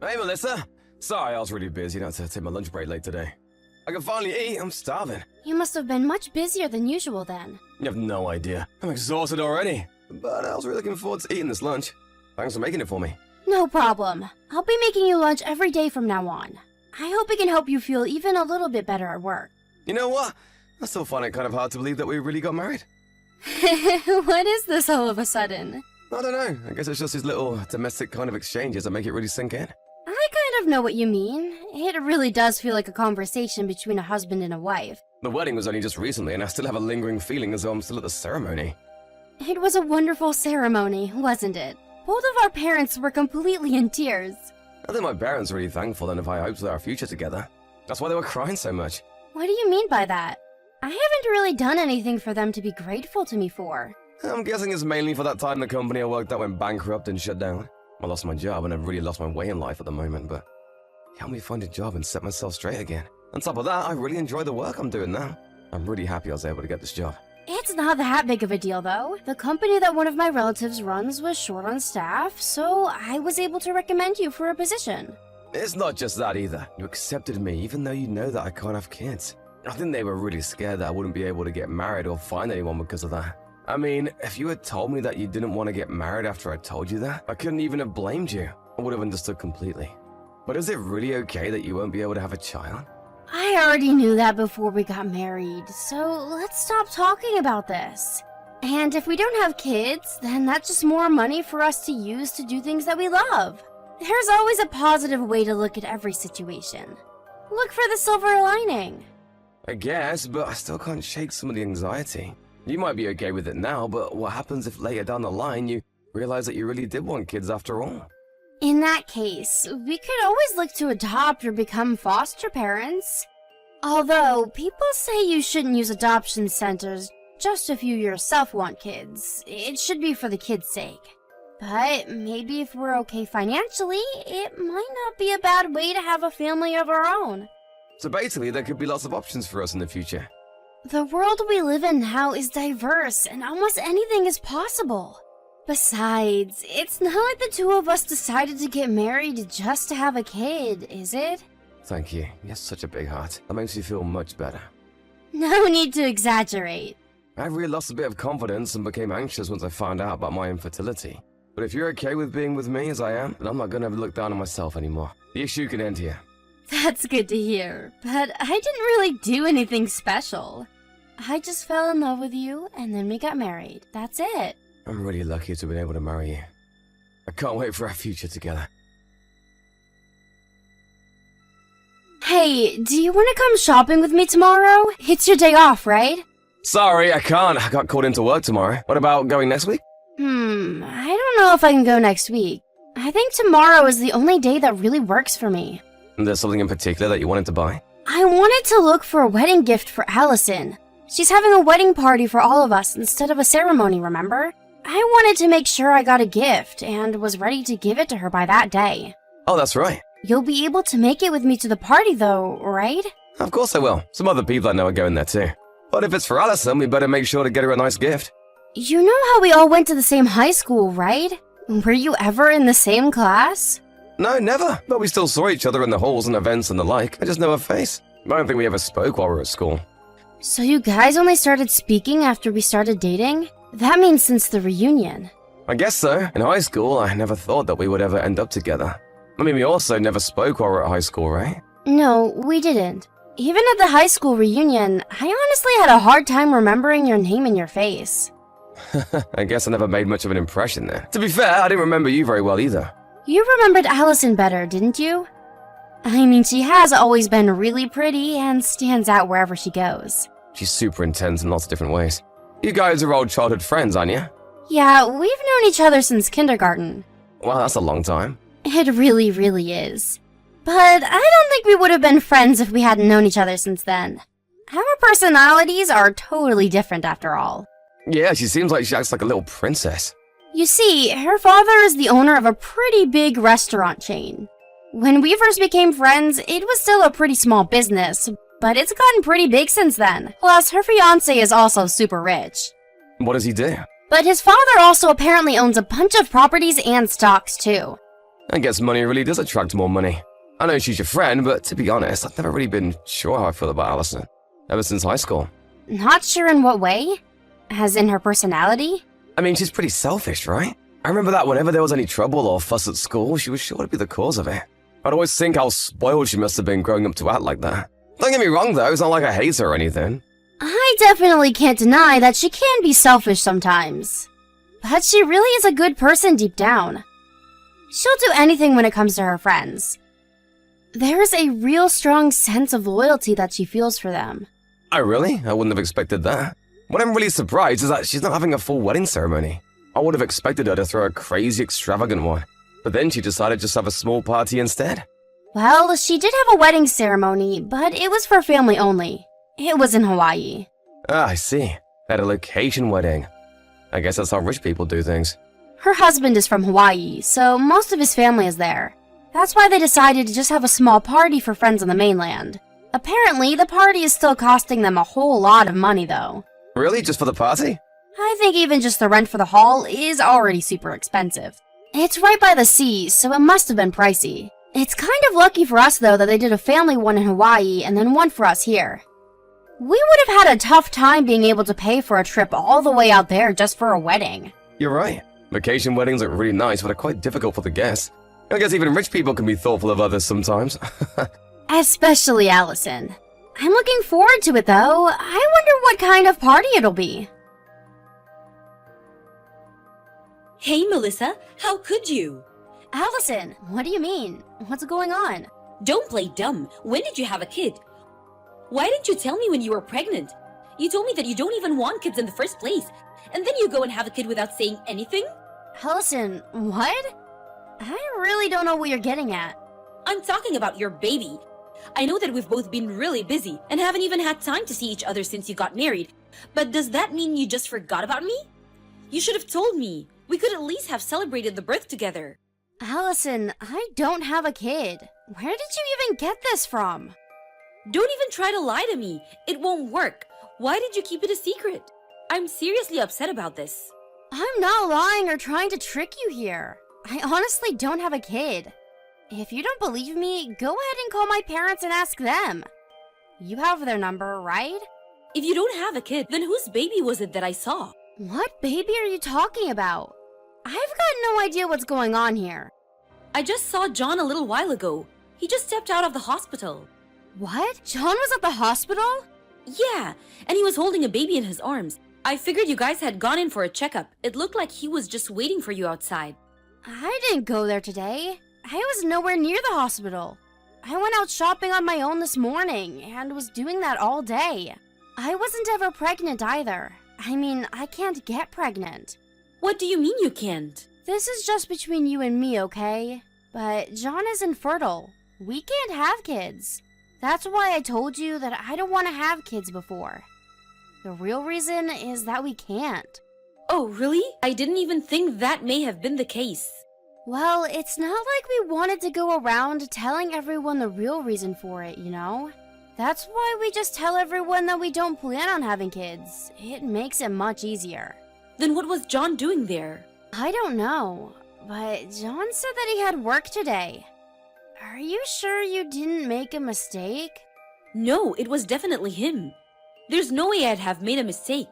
Hey, Melissa. Sorry, I was really busy. I had to take my lunch break late today. I can finally eat. I'm starving. You must have been much busier than usual then. You have no idea. I'm exhausted already. But I was really looking forward to eating this lunch. Thanks for making it for me. No problem. I'll be making you lunch every day from now on. I hope it can help you feel even a little bit better at work. You know what? I still find it kind of hard to believe that we really got married. What is this all of a sudden? I don't know. I guess it's just these little domestic kind of exchanges that make it really sink in. I kind of know what you mean. It really does feel like a conversation between a husband and a wife. The wedding was only just recently, and I still have a lingering feeling as though I'm still at the ceremony. It was a wonderful ceremony, wasn't it? Both of our parents were completely in tears. I think my parents were really thankful and if I hoped for our future together. That's why they were crying so much. What do you mean by that? I haven't really done anything for them to be grateful to me for. I'm guessing it's mainly for that time the company I worked at went bankrupt and shut down. I lost my job and I've really lost my way in life at the moment, but it helped me find a job and set myself straight again. On top of that, I really enjoy the work I'm doing now. I'm really happy I was able to get this job. It's not that big of a deal, though. The company that one of my relatives runs was short on staff, so I was able to recommend you for a position. It's not just that either. You accepted me even though you know that I can't have kids. I think they were really scared that I wouldn't be able to get married or find anyone because of that. I mean, if you had told me that you didn't want to get married after I told you that, I couldn't even have blamed you. I would have understood completely. But is it really okay that you won't be able to have a child? I already knew that before we got married, so let's stop talking about this. And if we don't have kids, then that's just more money for us to use to do things that we love. There's always a positive way to look at every situation. Look for the silver lining. I guess, but I still can't shake some of the anxiety. You might be okay with it now, but what happens if later down the line you realize that you really did want kids after all? In that case, we could always look to adopt or become foster parents. Although, people say you shouldn't use adoption centers just if you yourself want kids. It should be for the kids' sake. But maybe if we're okay financially, it might not be a bad way to have a family of our own. So basically, there could be lots of options for us in the future. The world we live in now is diverse and almost anything is possible. Besides, it's not like the two of us decided to get married just to have a kid, is it? Thank you. You have such a big heart. That makes me feel much better. No need to exaggerate. I really lost a bit of confidence and became anxious once I found out about my infertility. But if you're okay with being with me as I am, then I'm not gonna look down on myself anymore. The issue can end here. That's good to hear, but I didn't really do anything special. I just fell in love with you, and then we got married. That's it. I'm really lucky to have been able to marry you. I can't wait for our future together. Hey, do you want to come shopping with me tomorrow? It's your day off, right? Sorry, I can't. I got called into work tomorrow. What about going next week? I don't know if I can go next week. I think tomorrow is the only day that really works for me. There's something in particular that you wanted to buy? I wanted to look for a wedding gift for Allison. She's having a wedding party for all of us instead of a ceremony, remember? I wanted to make sure I got a gift and was ready to give it to her by that day. Oh, that's right. You'll be able to make it with me to the party though, right? Of course I will. Some other people I know are going there too. But if it's for Allison, we better make sure to get her a nice gift. You know how we all went to the same high school, right? Were you ever in the same class? No, never. But we still saw each other in the halls and events and the like. I just know her face. I don't think we ever spoke while we were at school. So you guys only started speaking after we started dating? That means since the reunion. I guess so. In high school, I never thought that we would ever end up together. I mean, we also never spoke while we were at high school, right? No, we didn't. Even at the high school reunion, I honestly had a hard time remembering your name and your face. I guess I never made much of an impression there. To be fair, I didn't remember you very well either. You remembered Allison better, didn't you? I mean, she has always been really pretty and stands out wherever she goes. She's super intense in lots of different ways. You guys are old childhood friends, aren't you? Yeah, we've known each other since kindergarten. Well, that's a long time. It really, really is. But I don't think we would have been friends if we hadn't known each other since then. Our personalities are totally different after all. Yeah, she seems like she acts like a little princess. You see, her father is the owner of a pretty big restaurant chain. When we first became friends, it was still a pretty small business, but it's gotten pretty big since then. Plus, her fiancé is also super rich. What does he do? But his father also apparently owns a bunch of properties and stocks too. I guess money really does attract more money. I know she's your friend, but to be honest, I've never really been sure how I feel about Allison. Ever since high school. Not sure in what way? As in her personality? I mean, she's pretty selfish, right? I remember that whenever there was any trouble or fuss at school, she was sure to be the cause of it. I'd always think how spoiled she must have been growing up to act like that. Don't get me wrong though, it's not like I hate her or anything. I definitely can't deny that she can be selfish sometimes. But she really is a good person deep down. She'll do anything when it comes to her friends. There's a real strong sense of loyalty that she feels for them. Oh really? I wouldn't have expected that. What I'm really surprised is that she's not having a full wedding ceremony. I would have expected her to throw a crazy extravagant one. But then she decided just to have a small party instead. Well, she did have a wedding ceremony, but it was for family only. It was in Hawaii. Ah, I see. At a location wedding. I guess that's how rich people do things. Her husband is from Hawaii, so most of his family is there. That's why they decided to just have a small party for friends on the mainland. Apparently, the party is still costing them a whole lot of money, though. Really? Just for the party? I think even just the rent for the hall is already super expensive. It's right by the sea, so it must have been pricey. It's kind of lucky for us, though, that they did a family one in Hawaii and then one for us here. We would have had a tough time being able to pay for a trip all the way out there just for a wedding. You're right. Vacation weddings are really nice, but are quite difficult for the guests. I guess even rich people can be thoughtful of others sometimes. Especially Allison. I'm looking forward to it, though. I wonder what kind of party it'll be. Hey, Melissa, how could you? Allison, what do you mean? What's going on? Don't play dumb. When did you have a kid? Why didn't you tell me when you were pregnant? You told me that you don't even want kids in the first place, and then you go and have a kid without saying anything? Allison, what? I really don't know what you're getting at. I'm talking about your baby. I know that we've both been really busy and haven't even had time to see each other since you got married, but does that mean you just forgot about me? You should have told me. We could at least have celebrated the birth together. Allison, I don't have a kid. Where did you even get this from? Don't even try to lie to me. It won't work. Why did you keep it a secret? I'm seriously upset about this. I'm not lying or trying to trick you here. I honestly don't have a kid. If you don't believe me, go ahead and call my parents and ask them. You have their number, right? If you don't have a kid, then whose baby was it that I saw? What baby are you talking about? I've got no idea what's going on here. I just saw John a little while ago. He just stepped out of the hospital. What? John was at the hospital? Yeah, and he was holding a baby in his arms. I figured you guys had gone in for a checkup. It looked like he was just waiting for you outside. I didn't go there today. I was nowhere near the hospital. I went out shopping on my own this morning and was doing that all day. I wasn't ever pregnant either. I mean, I can't get pregnant. What do you mean you can't? This is just between you and me, okay? But John is infertile. We can't have kids. That's why I told you that I don't want to have kids before. The real reason is that we can't. Oh, really? I didn't even think that may have been the case. Well, it's not like we wanted to go around telling everyone the real reason for it, you know? That's why we just tell everyone that we don't plan on having kids. It makes it much easier. Then what was John doing there? I don't know, but John said that he had work today. Are you sure you didn't make a mistake? No, it was definitely him. There's no way I'd have made a mistake.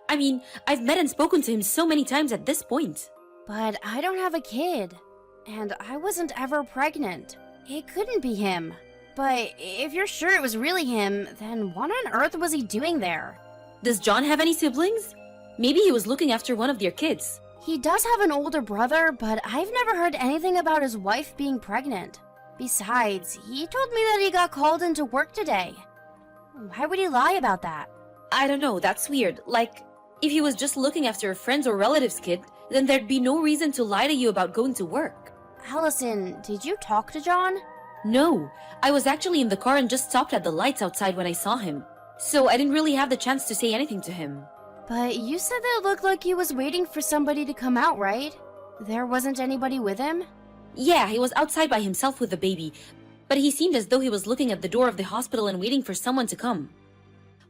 I mean, I've met and spoken to him so many times at this point. But I don't have a kid, and I wasn't ever pregnant. It couldn't be him. But if you're sure it was really him, then what on earth was he doing there? Does John have any siblings? Maybe he was looking after one of their kids. He does have an older brother, but I've never heard anything about his wife being pregnant. Besides, he told me that he got called into work today. Why would he lie about that? I don't know, that's weird. Like, if he was just looking after a friend's or relative's kid, then there'd be no reason to lie to you about going to work. Allison, did you talk to John? No, I was actually in the car and just stopped at the lights outside when I saw him. So I didn't really have the chance to say anything to him. But you said that it looked like he was waiting for somebody to come out, right? There wasn't anybody with him? Yeah, he was outside by himself with the baby, but he seemed as though he was looking at the door of the hospital and waiting for someone to come.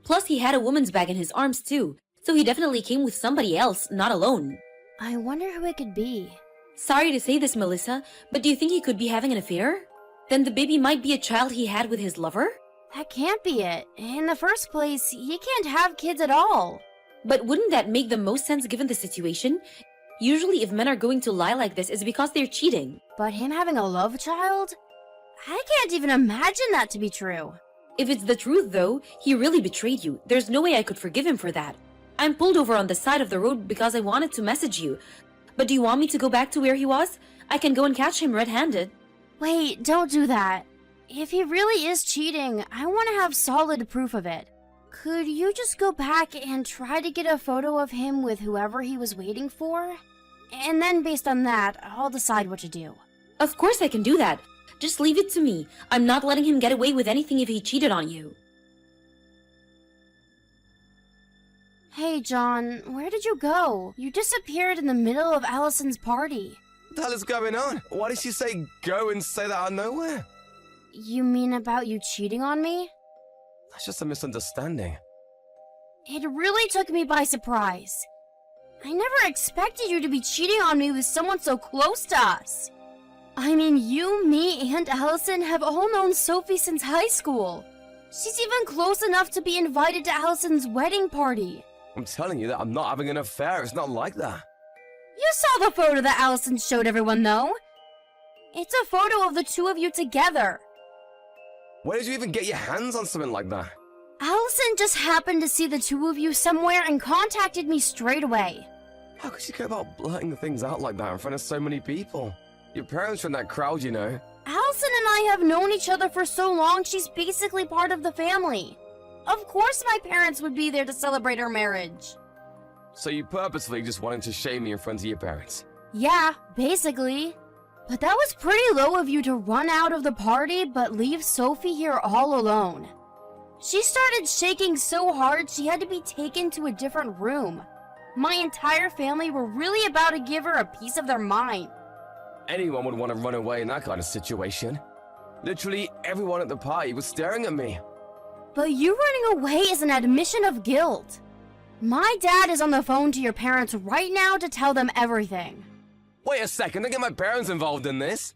Plus, he had a woman's bag in his arms too, so he definitely came with somebody else, not alone. I wonder who it could be. Sorry to say this, Melissa, but do you think he could be having an affair? Then the baby might be a child he had with his lover? That can't be it. In the first place, he can't have kids at all. But wouldn't that make the most sense given the situation? Usually if men are going to lie like this, it's because they're cheating. But him having a love child? I can't even imagine that to be true. If it's the truth though, he really betrayed you. There's no way I could forgive him for that. I'm pulled over on the side of the road because I wanted to message you. But do you want me to go back to where he was? I can go and catch him red-handed. Wait, don't do that. If he really is cheating, I want to have solid proof of it. Could you just go back and try to get a photo of him with whoever he was waiting for? And then based on that, I'll decide what to do. Of course I can do that. Just leave it to me. I'm not letting him get away with anything if he cheated on you. Hey, John, where did you go? You disappeared in the middle of Allison's party. What the hell is going on? Why did she say go and say that out of nowhere? You mean about you cheating on me? That's just a misunderstanding. It really took me by surprise. I never expected you to be cheating on me with someone so close to us. I mean, you, me, and Allison have all known Sophie since high school. She's even close enough to be invited to Allison's wedding party. I'm telling you that I'm not having an affair. It's not like that. You saw the photo that Allison showed everyone, though. It's a photo of the two of you together. Where did you even get your hands on something like that? Allison just happened to see the two of you somewhere and contacted me straight away. How could you go about blurting things out like that in front of so many people? Your parents are in that crowd, you know. Allison and I have known each other for so long, she's basically part of the family. Of course my parents would be there to celebrate our marriage. So you purposely just wanted to shame me in front of your parents? Yeah, basically. But that was pretty low of you to run out of the party but leave Sophie here all alone. She started shaking so hard she had to be taken to a different room. My entire family were really about to give her a piece of their mind. Anyone would want to run away in that kind of situation. Literally everyone at the party was staring at me. But you running away is an admission of guilt. My dad is on the phone to your parents right now to tell them everything. Wait a second, don't get my parents involved in this.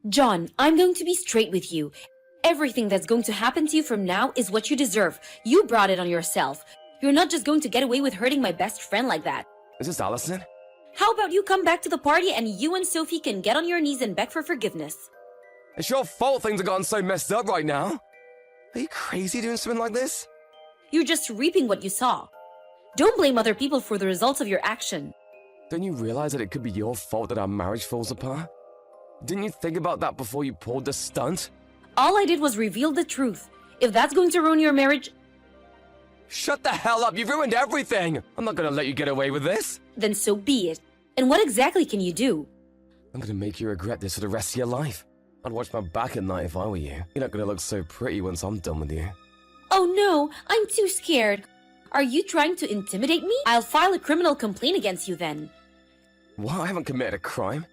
John, I'm going to be straight with you. Everything that's going to happen to you from now is what you deserve. You brought it on yourself. You're not just going to get away with hurting my best friend like that. Is this Allison? How about you come back to the party and you and Sophie can get on your knees and beg for forgiveness? It's your fault things have gotten so messed up right now. Are you crazy doing something like this? You're just reaping what you saw. Don't blame other people for the results of your action. Don't you realize that it could be your fault that our marriage falls apart? Didn't you think about that before you pulled the stunt? All I did was reveal the truth. If that's going to ruin your marriage, Shut the hell up, you've ruined everything! I'm not gonna let you get away with this! then so be it. And what exactly can you do? I'm gonna make you regret this for the rest of your life. I'd watch my back at night if I were you. You're not gonna look so pretty once I'm done with you. Oh no, I'm too scared. Are you trying to intimidate me? I'll file a criminal complaint against you then. What? I haven't committed a crime.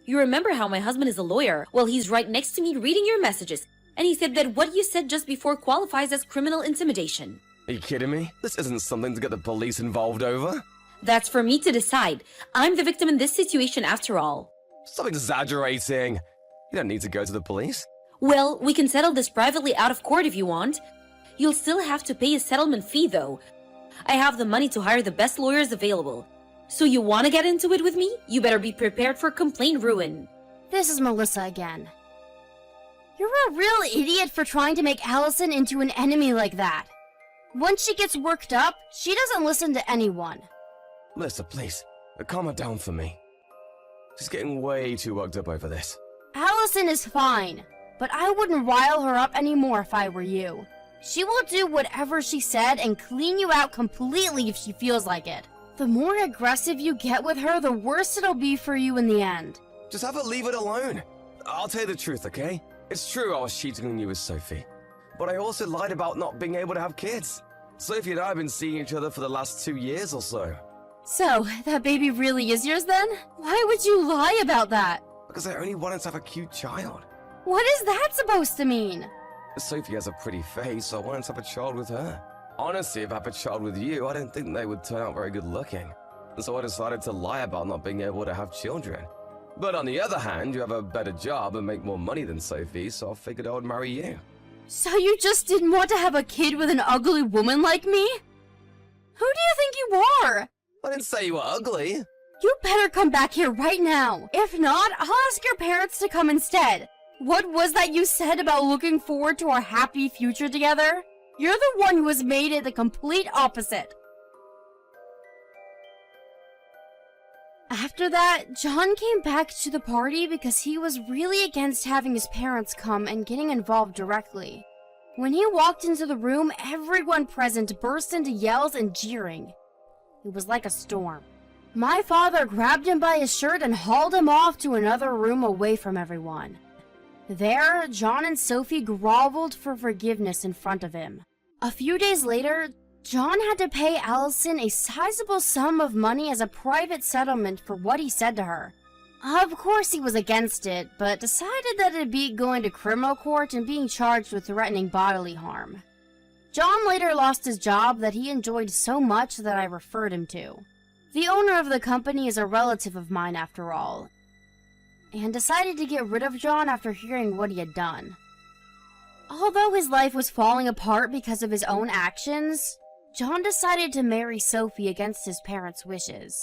You remember how my husband is a lawyer? Well, he's right next to me reading your messages. And he said that what you said just before qualifies as criminal intimidation. Are you kidding me? This isn't something to get the police involved over. That's for me to decide. I'm the victim in this situation after all. Stop exaggerating. You don't need to go to the police. Well, we can settle this privately out of court if you want. You'll still have to pay a settlement fee though. I have the money to hire the best lawyers available. So you want to get into it with me? You better be prepared for complaint ruin. This is Melissa again. You're a real idiot for trying to make Allison into an enemy like that. Once she gets worked up, she doesn't listen to anyone. Melissa, please. Calm her down for me. She's getting way too worked up over this. Allison is fine, but I wouldn't rile her up anymore if I were you. She will do whatever she said and clean you out completely if she feels like it. The more aggressive you get with her, the worse it'll be for you in the end. Just have her leave it alone. I'll tell you the truth, okay? It's true I was cheating on you with Sophie. But I also lied about not being able to have kids. Sophie and I have been seeing each other for the last 2 years or so. So, that baby really is yours then? Why would you lie about that? Because I only wanted to have a cute child. What is that supposed to mean? Sophie has a pretty face, so I wanted to have a child with her. Honestly, if I have a child with you, I don't think they would turn out very good looking. And so I decided to lie about not being able to have children. But on the other hand, you have a better job and make more money than Sophie, so I figured I would marry you. So you just didn't want to have a kid with an ugly woman like me? Who do you think you are? I didn't say you were ugly. You better come back here right now. If not, I'll ask your parents to come instead. What was that you said about looking forward to our happy future together? You're the one who has made it the complete opposite. After that, John came back to the party because he was really against having his parents come and getting involved directly. When he walked into the room, everyone present burst into yells and jeering. It was like a storm. My father grabbed him by his shirt and hauled him off to another room away from everyone. There, John and Sophie groveled for forgiveness in front of him. A few days later, John had to pay Allison a sizable sum of money as a private settlement for what he said to her. Of course he was against it, but decided that it'd be going to criminal court and being charged with threatening bodily harm. John later lost his job that he enjoyed so much that I referred him to. The owner of the company is a relative of mine after all, and decided to get rid of John after hearing what he had done. Although his life was falling apart because of his own actions, John decided to marry Sophie against his parents' wishes.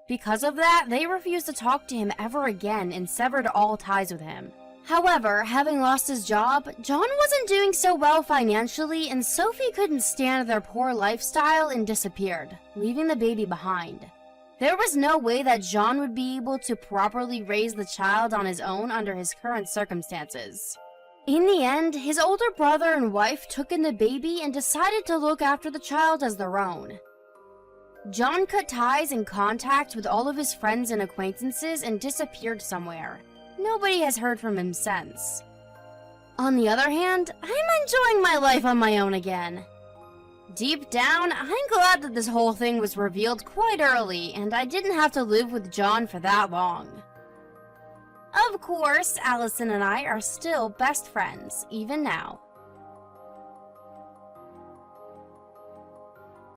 Because of that, they refused to talk to him ever again and severed all ties with him. However, having lost his job, John wasn't doing so well financially, and Sophie couldn't stand their poor lifestyle and disappeared, leaving the baby behind. There was no way that John would be able to properly raise the child on his own under his current circumstances. In the end, his older brother and wife took in the baby and decided to look after the child as their own. John cut ties and contact with all of his friends and acquaintances and disappeared somewhere. Nobody has heard from him since. On the other hand, I'm enjoying my life on my own again. Deep down, I'm glad that this whole thing was revealed quite early and I didn't have to live with John for that long. Of course, Allison and I are still best friends, even now.